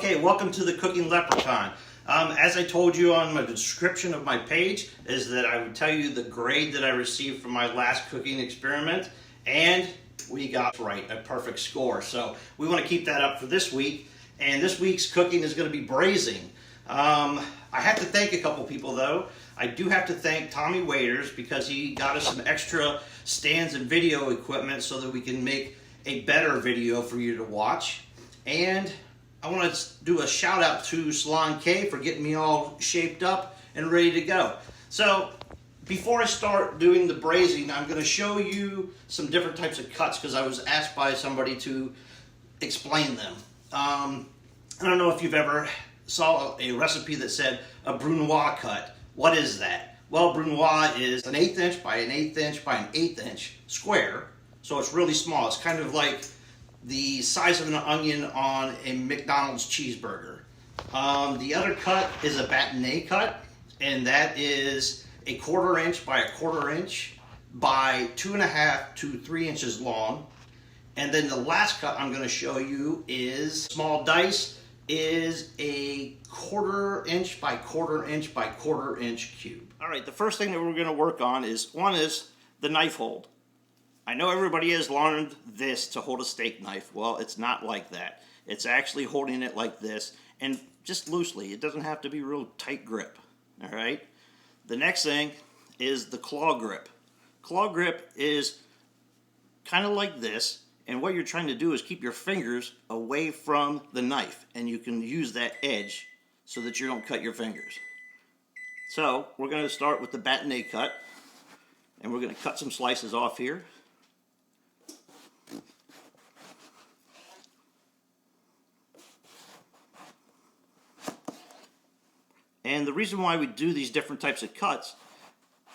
Okay, welcome to the Cooking Leprechaun. As I told you on the description of my page, is that I would tell you the grade that I received from my last cooking experiment, and we got right, a perfect score. So we want to keep that up for this week, and this week's cooking is going to be braising. I have to thank a couple people though. I do have to thank Tommy Waiters because he got us some extra stands and video equipment so that we can make a better video for you to watch. And I want to do a shout out to Salon K for getting me all shaped up and ready to go. So before I start doing the braising, I'm going to show you some different types of cuts because I was asked by somebody to explain them. I don't know if you've ever saw a recipe that said a Brunoise cut. What is that? Well, Brunoise is an 1/8 inch by an 1/8 inch by an 1/8 inch square. So it's really small. It's kind of like the size of an onion on a McDonald's cheeseburger. The other cut is a bâtonnet cut, and that is a 1/4 inch by a 1/4 inch by 2.5 to 3 inches long. And then the last cut I'm going to show you is small dice, is a 1/4 inch by 1/4 inch by 1/4 inch cube. All right, the first thing that we're going to work on is the knife hold. I know everybody has learned this to hold a steak knife. Well, it's not like that. It's actually holding it like this, and just loosely. It doesn't have to be real tight grip. All right. The next thing is the claw grip. Claw grip is kind of like this, and what you're trying to do is keep your fingers away from the knife, and you can use that edge so that you don't cut your fingers. So we're going to start with the bâtonnet cut, and we're going to cut some slices off here. And the reason why we do these different types of cuts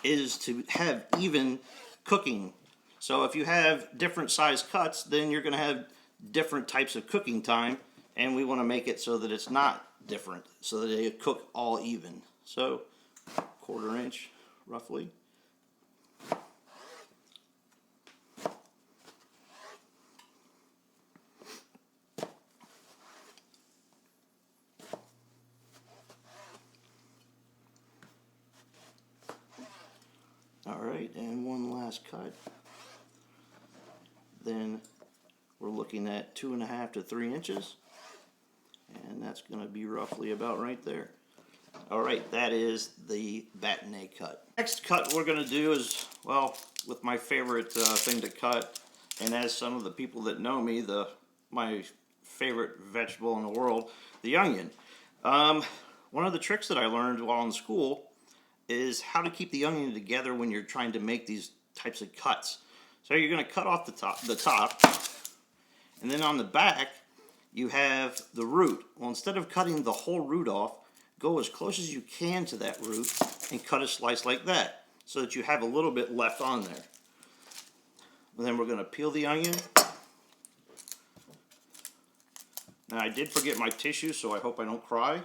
is to have even cooking. So if you have different size cuts, then you're going to have different types of cooking time, and we want to make it so that it's not different, so that they cook all even. So 1/4 inch roughly. Alright, and one last cut. Then we're looking at 2.5 to 3 inches. And that's going to be roughly about right there. Alright, that is the bâtonnet cut. Next cut we're going to do is, well, with my favorite thing to cut, and as some of the people that know me, my favorite vegetable in the world, the onion. One of the tricks that I learned while in school is how to keep the onion together when you're trying to make these types of cuts. So you're going to cut off the top, and then on the back you have the root. Well, instead of cutting the whole root off, go as close as you can to that root and cut a slice like that so that you have a little bit left on there. And then we're going to peel the onion. Now I did forget my tissue, so I hope I don't cry.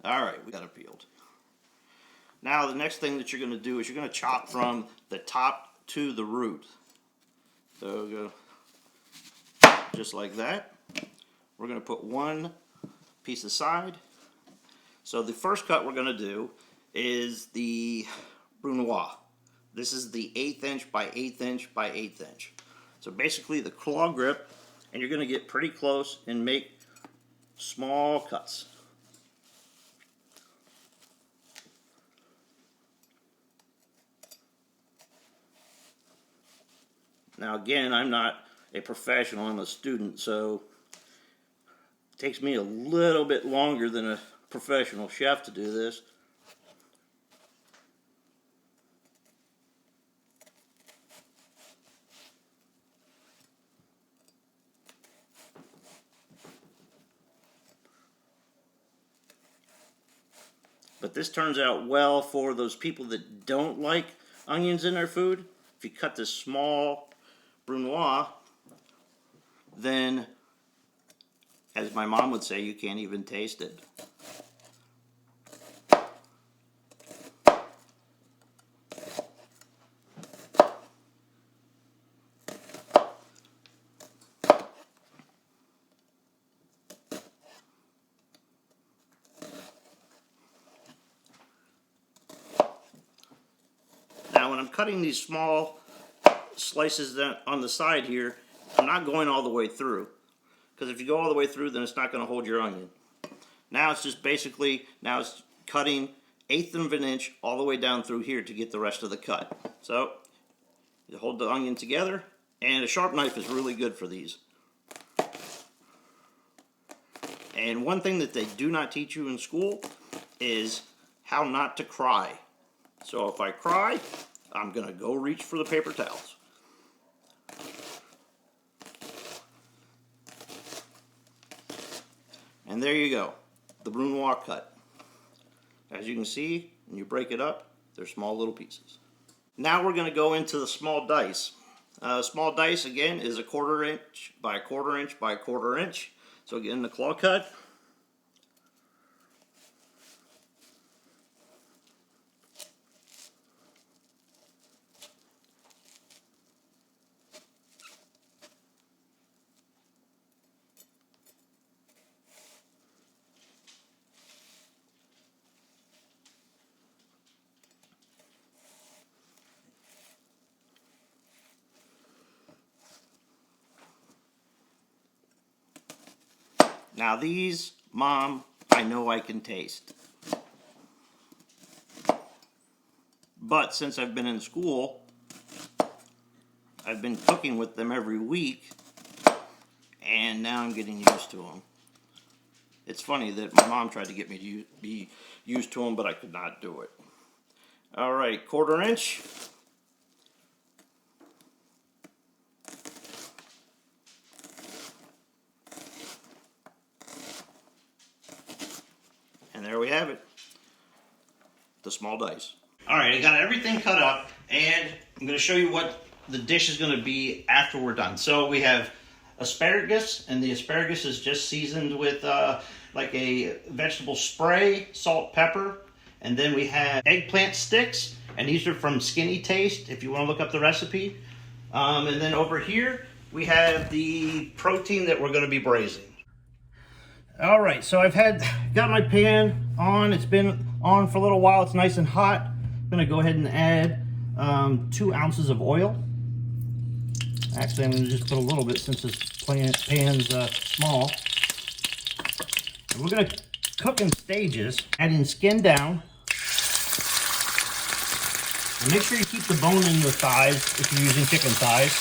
Alright, we got it peeled. Now the next thing that you're going to do is you're going to chop from the top to the root. So go just like that. We're going to put one piece aside. So the first cut we're going to do is the Brunoise. This is the 1/8 inch by 1/8 inch by 1/8 inch. So basically the claw grip, and you're going to get pretty close and make small cuts. Now again, I'm not a professional, I'm a student, so it takes me a little bit longer than a professional chef to do this. But this turns out well for those people that don't like onions in their food. If you cut this small Brunoise, then, as my mom would say, you can't even taste it. cutting these small slices on the side here, I'm not going all the way through. Because if you go all the way through, then it's not going to hold your onion. Now it's just basically, now it's cutting 1/8 of an inch all the way down through here to get the rest of the cut. So, you hold the onion together, and a sharp knife is really good for these. And one thing that they do not teach you in school is how not to cry. So if I cry, I'm going to go reach for the paper towels. And there you go, the Brunoise cut. As you can see, when you break it up, they're small little pieces. Now we're going to go into the small dice. Small dice, again, is 1/4 inch by 1/4 inch by 1/4 inch. So again, the claw cut. Now these, Mom, I know I can taste. But since I've been in school, I've been cooking with them every week, and now I'm getting used to them. It's funny that my mom tried to get me to be used to them, but I could not do it. Alright, 1/4 inch. And there we have it, the small dice. Alright, I got everything cut up, and I'm going to show you what the dish is going to be after we're done. So we have asparagus, and the asparagus is just seasoned with like a vegetable spray, salt, pepper, and then we have eggplant sticks, and these are from Skinny Taste if you want to look up the recipe. And then over here we have the protein that we're going to be braising. All right, so I've got my pan on. It's been on for a little while. It's nice and hot. I'm gonna go ahead and add 2 ounces of oil. Actually, I'm gonna just put a little bit since this pan's small. And we're gonna cook in stages, adding skin down. And make sure you keep the bone in your thighs if you're using chicken thighs.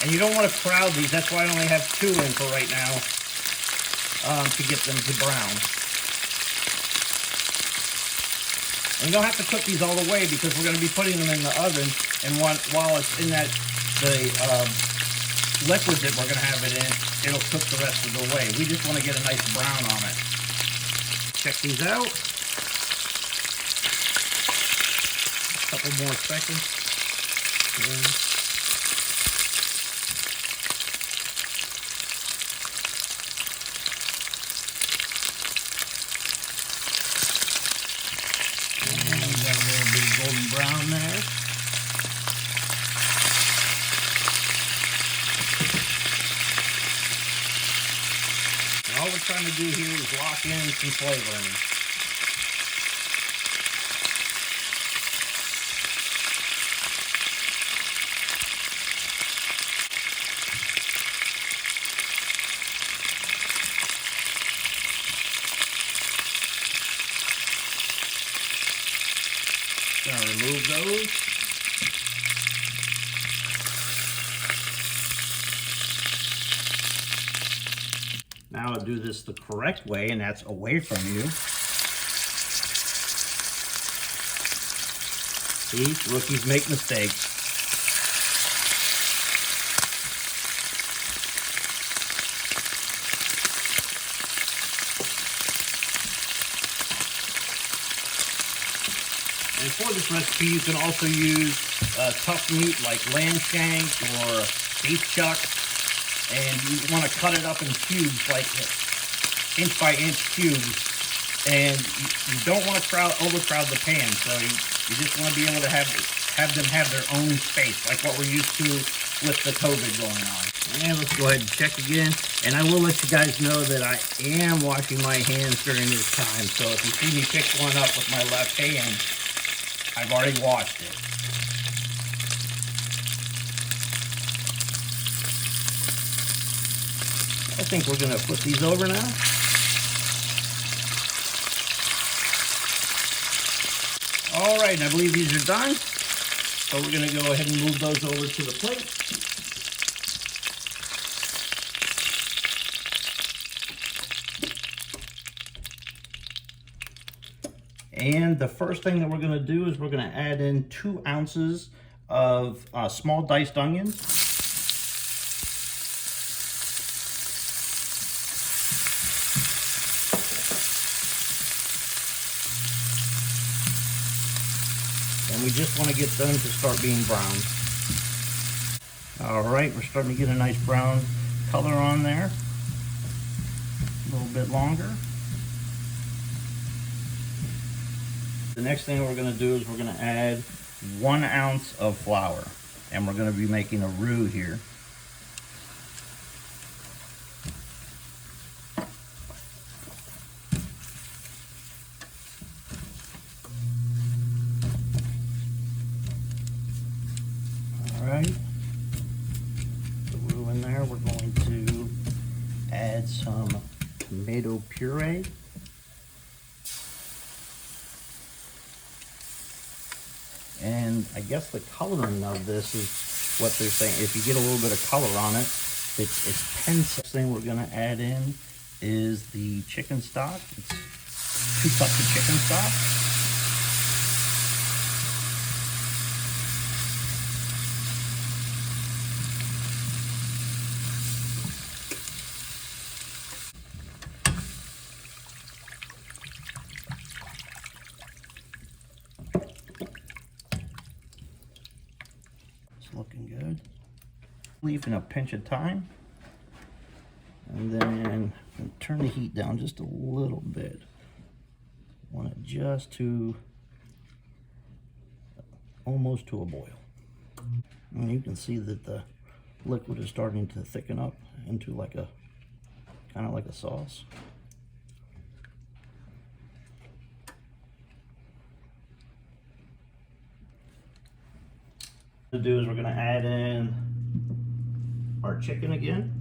And you don't want to crowd these. That's why I only have 2 in for right now, to get them to brown. And you don't have to cook these all the way because we're going to be putting them in the oven. And while it's in the liquid that we're going to have it in, it'll cook the rest of the way. We just want to get a nice brown on it. Check these out. A couple more seconds. Golden brown there. And all we're trying to do here is lock in some flavoring. Gonna remove those. Now I'll do this the correct way, and that's away from you. See, rookies make mistakes. And for this recipe, you can also use tough meat like lamb shank or beef chuck, and you want to cut it up in cubes, like inch by inch cubes. And you don't want to overcrowd the pan, so you just want to be able to have them have their own space, like what we're used to with the COVID going on. And let's go ahead and check again. And I will let you guys know that I am washing my hands during this time. So if you see me pick one up with my left hand, I've already washed it. I think we're going to put these over now. All right, and I believe these are done. So we're going to go ahead and move those over to the plate. And the first thing that we're going to do is we're going to add in 2 ounces of small diced onions. And we just want to get them to start being brown. All right, we're starting to get a nice brown color on there. A little bit longer. The next thing we're going to do is we're going to add 1 ounce of flour. And we're going to be making a roux here. Alright, the roux in there, we're going to add some tomato puree. And I guess the coloring of this is what they're saying. If you get a little bit of color on it, it's tense. Next thing we're going to add in is the chicken stock. It's 2 cups of chicken stock. Looking good. Leaf and a pinch of thyme, and then turn the heat down just a little bit. Want it just to almost to a boil. And you can see that the liquid is starting to thicken up into like a kind of like a sauce. To do is we're going to add in our chicken again.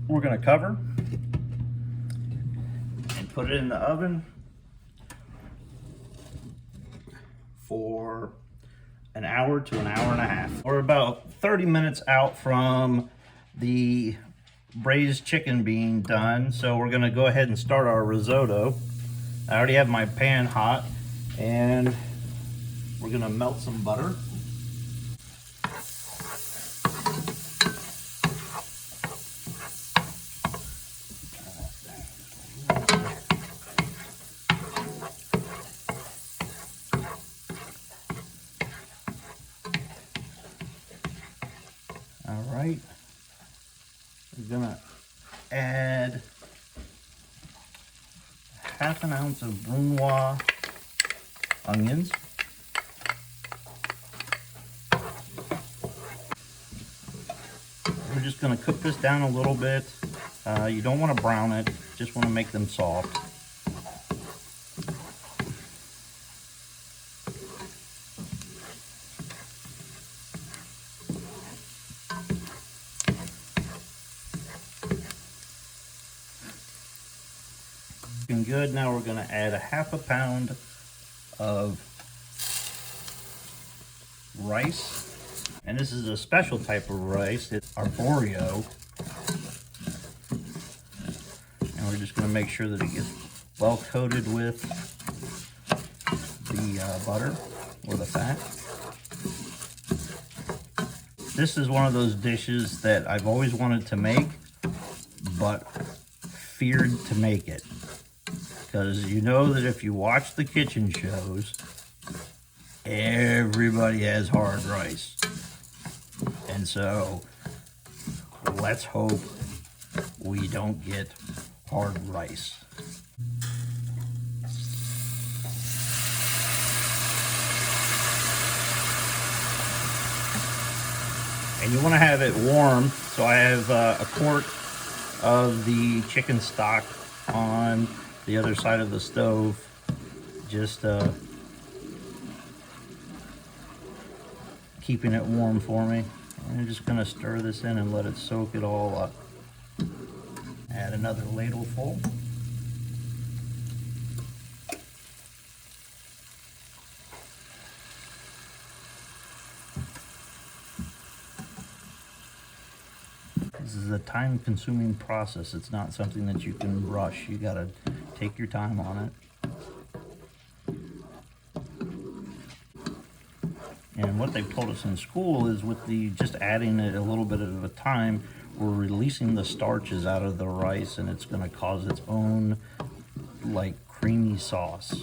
We're going to cover and put it in the oven for an hour to an hour and a half. We're about 30 minutes out from the braised chicken being done, so we're going to go ahead and start our risotto. I already have my pan hot, and we're going to melt some butter. All right, we're gonna add 1/2 ounce of Brunoise onions. We're just gonna cook this down a little bit. You don't want to brown it, just want to make them soft. Good. Now we're going to add 1/2 pound of rice, and this is a special type of rice. It's arborio, and we're just going to make sure that it gets well coated with the butter or the fat. This is one of those dishes that I've always wanted to make, but feared to make it. Because you know that if you watch the kitchen shows, everybody has hard rice. And so, let's hope we don't get hard rice. And you want to have it warm, so I have a quart of the chicken stock on the other side of the stove. Just keeping it warm for me. And I'm just going to stir this in and let it soak it all up. Add another ladle full. This is a time-consuming process. It's not something that you can rush. You gotta take your time on it. And what they've told us in school is with the just adding it a little bit of a time, we're releasing the starches out of the rice, and it's gonna cause its own like creamy sauce.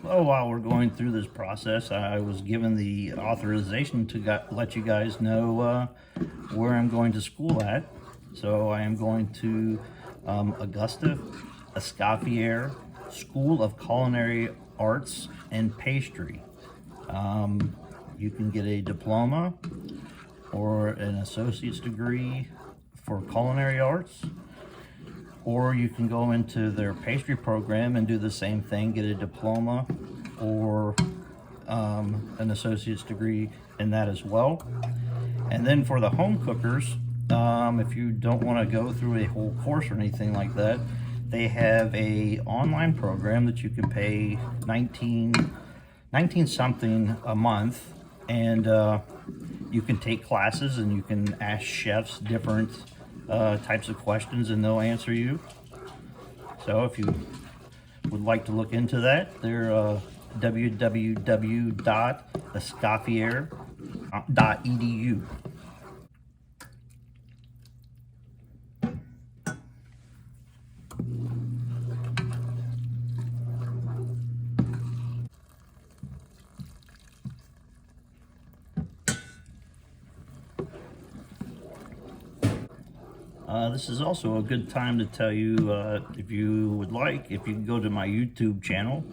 Oh, while we're going through this process, I was given the authorization to let you guys know where I'm going to school at. So I am going to Augusta Escoffier School of Culinary Arts and Pastry. You can get a diploma or an associate's degree for culinary arts, or you can go into their pastry program and do the same thing, get a diploma or an associate's degree in that as well. And then for the home cookers, if you don't want to go through a whole course or anything like that, they have a online program that you can pay 19 something a month, and you can take classes and you can ask chefs different types of questions and they'll answer you. So if you would like to look into that, they're www.escoffier.edu. This is also a good time to tell you, if you would like, if you can go to my YouTube channel,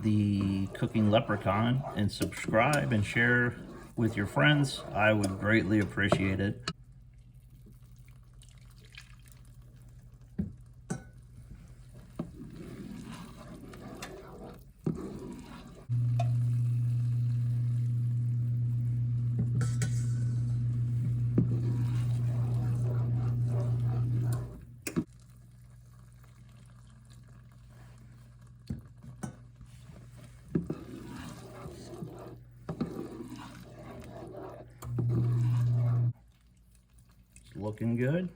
The Cooking Leprechaun, and subscribe and share with your friends. I would greatly appreciate it. It's looking good.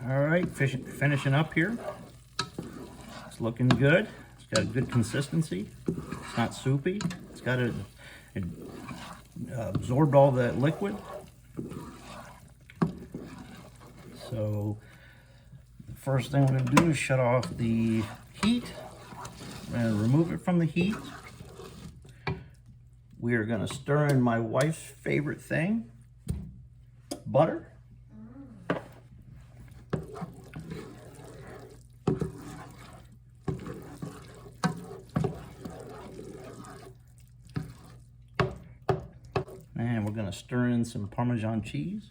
All right, finishing up here. It's looking good. It's got a good consistency. It's not soupy. It's got absorbed all that liquid. So the first thing we're going to do is shut off the heat. We're going to remove it from the heat. We are going to stir in my wife's favorite thing, butter. And we're going to stir in some Parmesan cheese.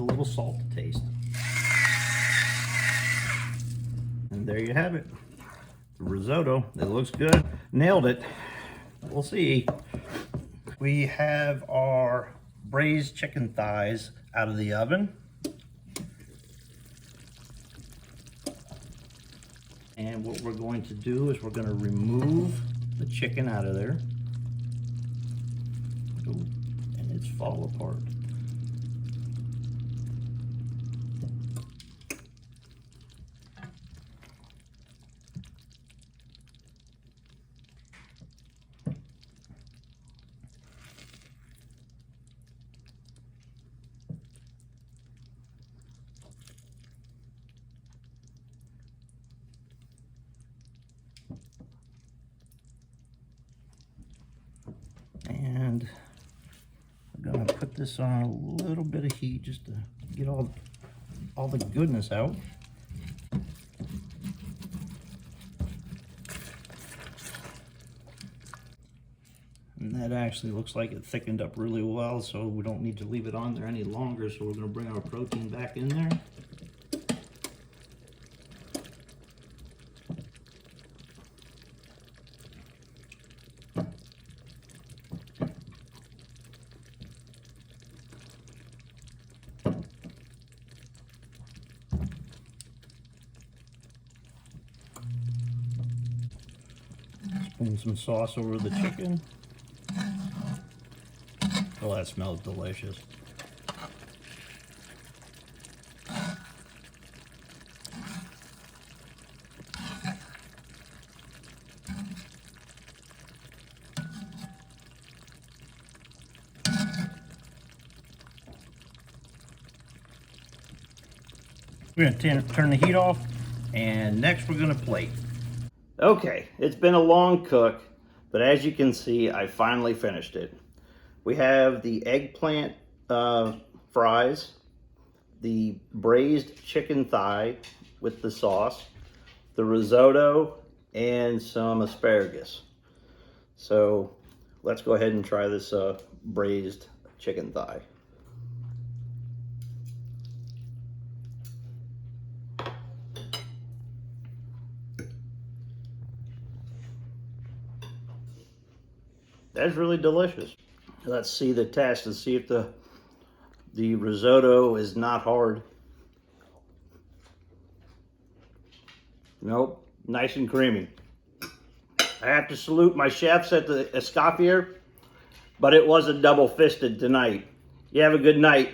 little salt to taste. And there you have it. The risotto. It looks good. Nailed it. We'll see. We have our braised chicken thighs out of the oven. And what we're going to do is we're going to remove the chicken out of there. Ooh, and it's fall apart. And I'm gonna put this on a little bit of heat just to get all the goodness out. And that actually looks like it thickened up really well, so we don't need to leave it on there any longer. So we're gonna bring our protein back in there. Putting some sauce over the chicken. Oh, that smells delicious. We're going to turn the heat off, and next we're going to plate. Okay, it's been a long cook, but as you can see, I finally finished it. We have the eggplant fries, the braised chicken thigh with the sauce, the risotto, and some asparagus. So let's go ahead and try this braised chicken thigh. That's really delicious. Let's see the test and see if the risotto is not hard. Nope, nice and creamy. I have to salute my chefs at the Escoffier, but it wasn't double-fisted tonight. You have a good night.